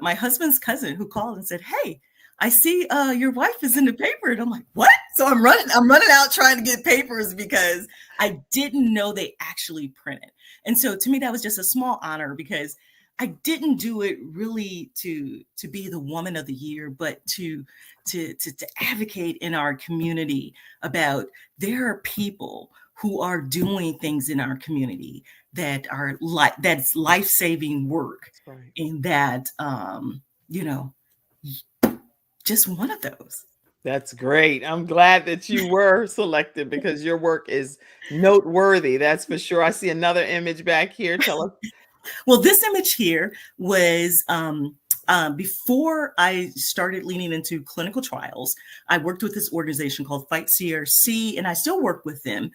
my husband's cousin who called and said, "Hey, I see your wife is in the paper." And I'm like, "What?" So I'm running out trying to get papers because I didn't know they actually printed. And so to me, that was just a small honor because I didn't do it really to be the Woman of the Year, but to advocate in our community about there are people who are doing things in our community that are that's life-saving work, Right. and that you know, just one of those. That's great. I'm glad that you were selected because your work is noteworthy. That's for sure. I see another image back here. Tell us. Well, this image here was before I started leaning into clinical trials. I worked with this organization called Fight CRC, and I still work with them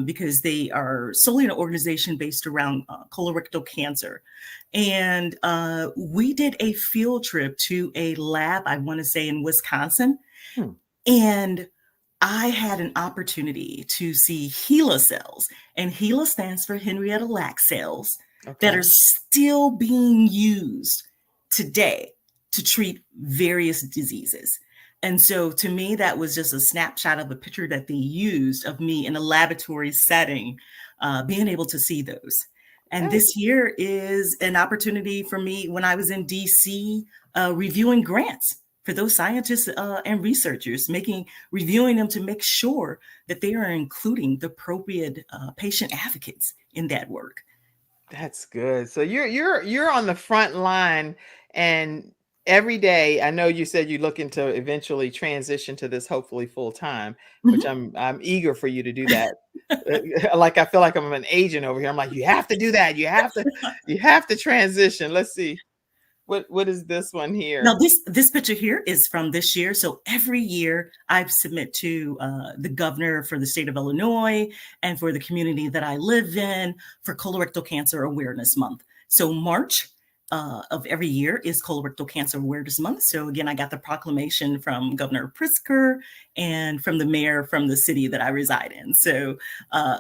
because they are solely an organization based around colorectal cancer. And we did a field trip to a lab, I want to say in Wisconsin. And I had an opportunity to see HeLa cells, and HeLa stands for Henrietta Lack cells, that are still being used today to treat various diseases. And so to me, that was just a snapshot of a picture that they used of me in a laboratory setting, being able to see those. And this year is an opportunity for me when I was in DC reviewing grants for those scientists and researchers, reviewing them to make sure that they are including the appropriate patient advocates in that work. That's good. So you're on the front line, and every day, I know you said you're looking to eventually transition to this hopefully full time, which I'm eager for you to do that. Like I feel like I'm an agent over here. I'm like, you have to do that. You have to transition. Let's see. What is this one here? Now, this picture here is from this year. So every year I submit to the governor for the state of Illinois and for the community that I live in for Colorectal Cancer Awareness Month. So March of every year is Colorectal Cancer Awareness Month. So again, I got the proclamation from Governor Pritzker and from the mayor from the city that I reside in. So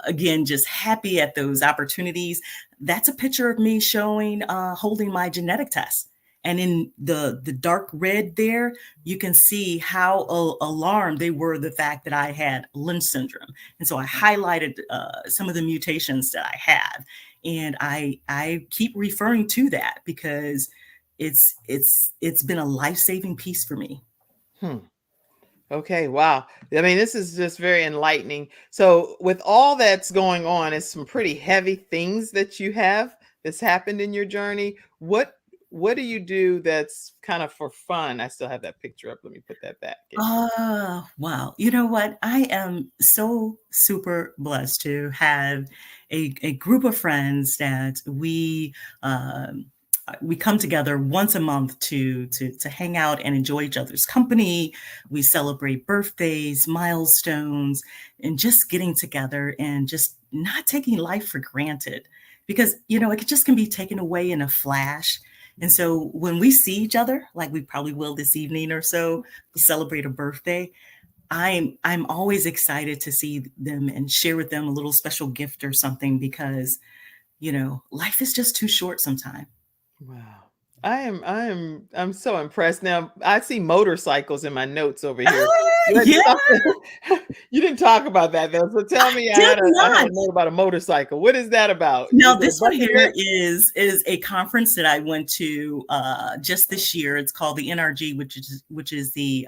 again, just happy at those opportunities. That's a picture of me showing, holding my genetic test. And in the dark red there, you can see how alarmed they were the fact that I had Lynch syndrome. And so I highlighted some of the mutations that I have. And I keep referring to that because it's been a life-saving piece for me. Okay, wow. I mean, this is just very enlightening. So with all that's going on, it's some pretty heavy things that you have that's happened in your journey. what do you do that's kind of for fun? I still have that picture up. Let me put that back. Wow. You know what? I am so super blessed to have a group of friends that we come together once a month to hang out and enjoy each other's company. We celebrate birthdays, milestones, and just getting together and just not taking life for granted, because it just can be taken away in a flash. And so when we see each other, like we probably will this evening or so, to celebrate a birthday, I'm always excited to see them and share with them a little special gift or something, because life is just too short sometimes. Wow. I'm so impressed. Now I see motorcycles in my notes over here. Let's Yeah, talk- you didn't talk about that though. So tell me, I did had a not. note about a motorcycle. What is that about? Now, Is it a this one bucket here list? is a conference that I went to just this year. It's called the NRG, which is the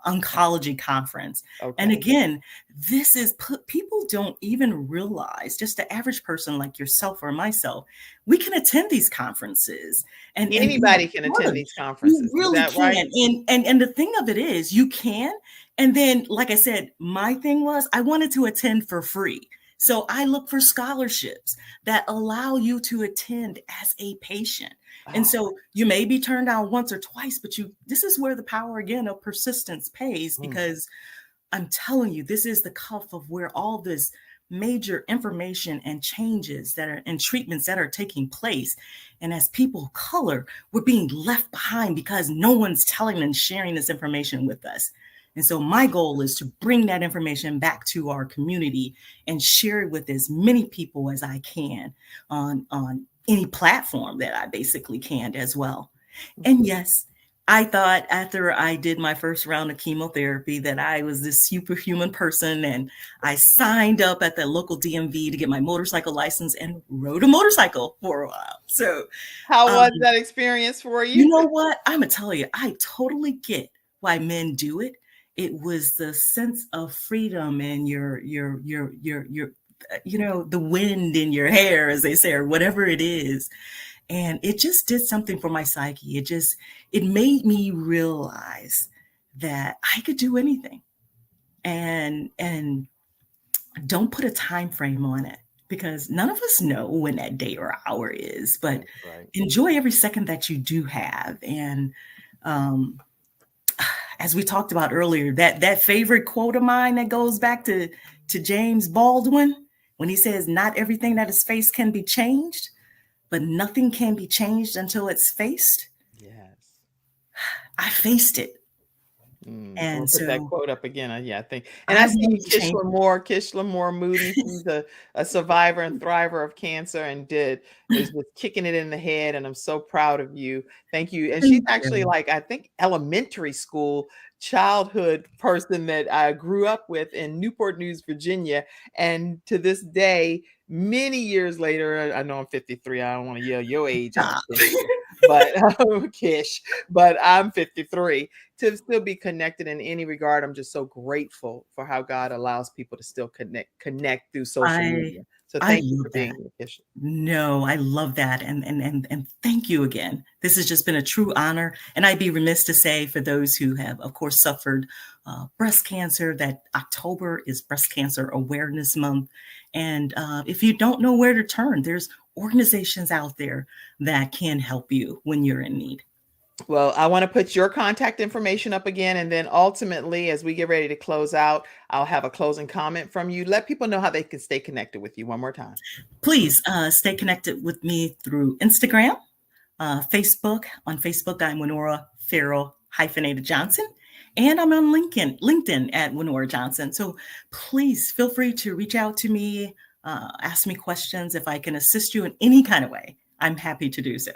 oncology conference. And Okay. again, this is people don't even realize, just the average person like yourself or myself, we can attend these conferences and be Anybody can a part attend of it. these You conferences. Is really that right? can. And the thing of it is, you can. And then, like I said, my thing was I wanted to attend for free. So I look for scholarships that allow you to attend as a patient. And Oh, so you may be turned down once or twice, but this is where the power again of persistence pays, mm, because I'm telling you, this is the cuff of where all this major information and changes that are and treatments that are taking place. And as people of color, we're being left behind because no one's telling and sharing this information with us. And so my goal is to bring that information back to our community and share it with as many people as I can on any platform that I basically can as well. And yes, I thought after I did my first round of chemotherapy that I was this superhuman person, and I signed up at the local DMV to get my motorcycle license and rode a motorcycle for a while. So, how um, was that experience for you you? know what? I'm gonna tell you, I totally get why men do it. It was the sense of freedom and the wind in your hair, as they say, or whatever it is. And it just did something for my psyche. It made me realize that I could do anything, and don't put a time frame on it, because none of us know when that day or hour is, but That's right. enjoy every second that you do have. And um, as we talked about earlier, that favorite quote of mine that goes back to James Baldwin, when he says, "Not everything that is faced can be changed, but nothing can be changed until it's faced." Yes. I faced it. I'm gonna And put that so quote up again. Yeah, I think, and I I see wanted to Kish change Lamore, Moody. She's a survivor and thriver of cancer, and is just kicking it in the head. And I'm so proud of you. Thank you. And she's actually it. like, I think, elementary school childhood person that I grew up with in Newport News, Virginia, and to this day, many years later, I know I'm 53. I don't want to yell your age out, Stop. but Kish, but I'm 53. To still be connected in any regard, I'm just so grateful for how God allows people to still connect through social I media. So I thank you for love being that. here, Kish. No, I love that. And thank you again. This has just been a true honor. And I'd be remiss to say, for those who have, of course, suffered breast cancer, that October is Breast Cancer Awareness Month. And if you don't know where to turn, there's organizations out there that can help you when you're in need. Well, I want to put your contact information up again. And then ultimately, as we get ready to close out, I'll have a closing comment from you. Let people know how they can stay connected with you one more time. Please stay connected with me through Instagram, Facebook. On Facebook, I'm Wenora Farrell hyphenated Johnson. And I'm on LinkedIn at Wenora Johnson. So please feel free to reach out to me, ask me questions. If I can assist you in any kind of way, I'm happy to do so.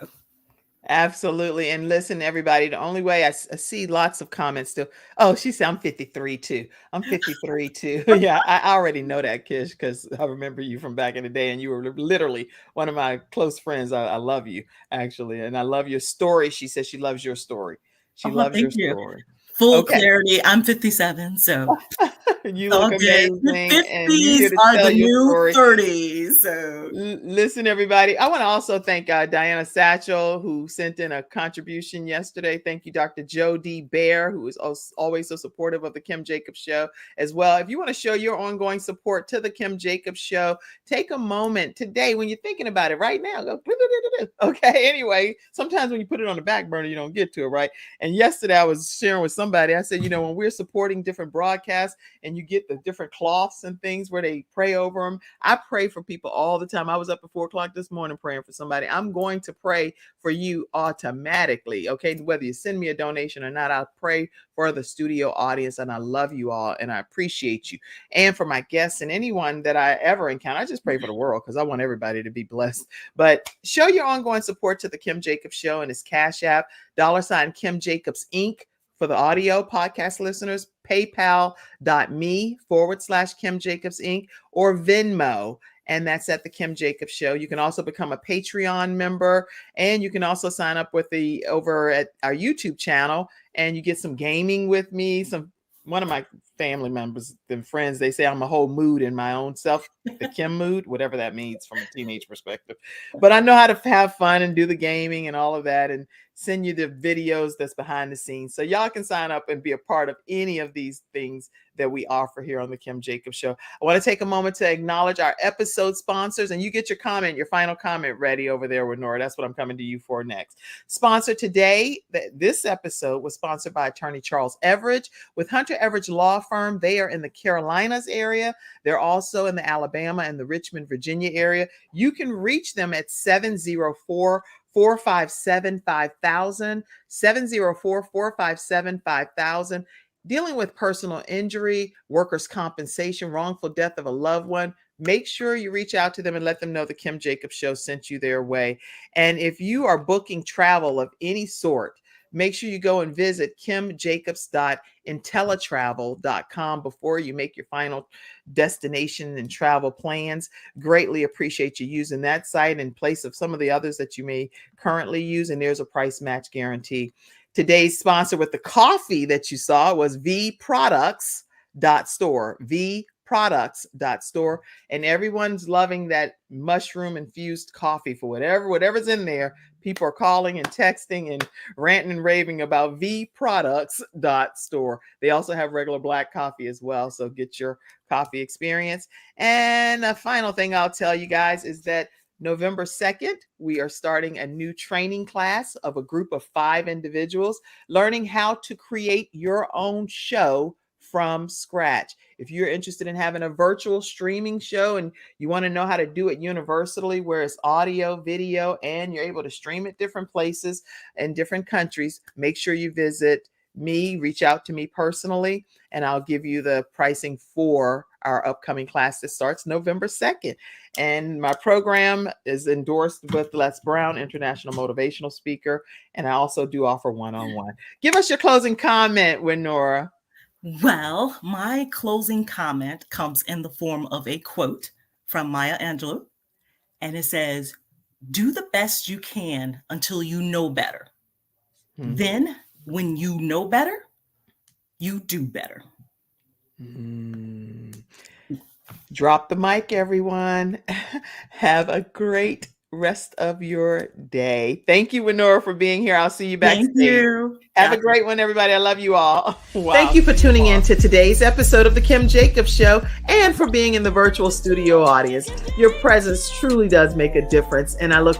Absolutely. And listen, everybody, the only way I see lots of comments still. Oh, she said I'm 53 too. I'm 53 too. Yeah, I already know that, Kish, because I remember you from back in the day, and you were literally one of my close friends. I love you, actually. And I love your story. She says she loves your story. She Oh, loves thank your you. story. Full Okay. clarity. I'm 57. So. You look Okay. amazing, and you're 50s here to are tell the your new story. 30s. So Listen, everybody, I want to also thank Diana Satchel, who sent in a contribution yesterday. Thank you, Dr. Joe D. Bear, who is always so supportive of the Kim Jacobs Show as well. If you want to show your ongoing support to the Kim Jacobs Show, take a moment today when you're thinking about it right now. Go, okay, anyway, sometimes when you put it on the back burner, you don't get to it, right? And yesterday I was sharing with somebody, I said, when we're supporting different broadcasts and you get the different cloths and things where they pray over them, I pray for people all the time. I was up at 4:00 this morning praying for somebody. I'm going to pray for you automatically. Okay. Whether you send me a donation or not, I'll pray for the studio audience. And I love you all and I appreciate you. And for my guests and anyone that I ever encounter, I just pray for the world because I want everybody to be blessed. But show your ongoing support to the Kim Jacobs Show and his Cash App, $ Kim Jacobs Inc. For the audio podcast listeners, paypal.me/Kim Jacobs Inc. or Venmo. And that's at the Kim Jacobs Show. You can also become a Patreon member, and you can also sign up with over at our YouTube channel, and you get some gaming with me. One of my family members and friends, they say I'm a whole mood in my own self, the Kim mood, whatever that means from a teenage perspective. But I know how to have fun and do the gaming and all of that, and send you the videos that's behind the scenes. So y'all can sign up and be a part of any of these things that we offer here on the Kim Jacobs Show. I want to take a moment to acknowledge our episode sponsors, and you get your final comment ready over there with Nora. That's what I'm coming to you for next. Sponsor today, this episode was sponsored by attorney Charles Everidge with Hunter Everidge Law Firm. They are in the Carolinas area. They're also in the Alabama and the Richmond, Virginia area. You can reach them at 704-457-5000, 704-457-5000. Dealing with personal injury, workers' compensation, wrongful death of a loved one, make sure you reach out to them and let them know the Kim Jacobs Show sent you their way. And if you are booking travel of any sort, make sure you go and visit kimjacobs.intellitravel.com before you make your final destination and travel plans. Greatly appreciate you using that site in place of some of the others that you may currently use. And there's a price match guarantee. Today's sponsor with the coffee that you saw was vproducts.store, vproducts.store. And everyone's loving that mushroom infused coffee for whatever's in there. People are calling and texting and ranting and raving about vproducts.store. They also have regular black coffee as well. So get your coffee experience. And a final thing I'll tell you guys is that November 2nd, we are starting a new training class of a group of 5 individuals learning how to create your own show from scratch. If you're interested in having a virtual streaming show and you want to know how to do it universally, where it's audio, video, and you're able to stream it different places and different countries, make sure you visit me, reach out to me personally, and I'll give you the pricing for our upcoming class that starts November 2nd. And my program is endorsed with Les Brown, international motivational speaker. And I also do offer one-on-one. Give us your closing comment, Wenora. Well, my closing comment comes in the form of a quote from Maya Angelou. And it says, "Do the best you can until you know better. Then when you know better, you do better." Drop the mic, everyone. Have a great rest of your day. Thank you, Wenora, for being here. I'll see you backstage. Thank you. Have a great one, everybody. I love you all. Wow. Thank you for tuning in to today's episode of the Kim Jacobs Show and for being in the virtual studio audience. Your presence truly does make a difference, and I look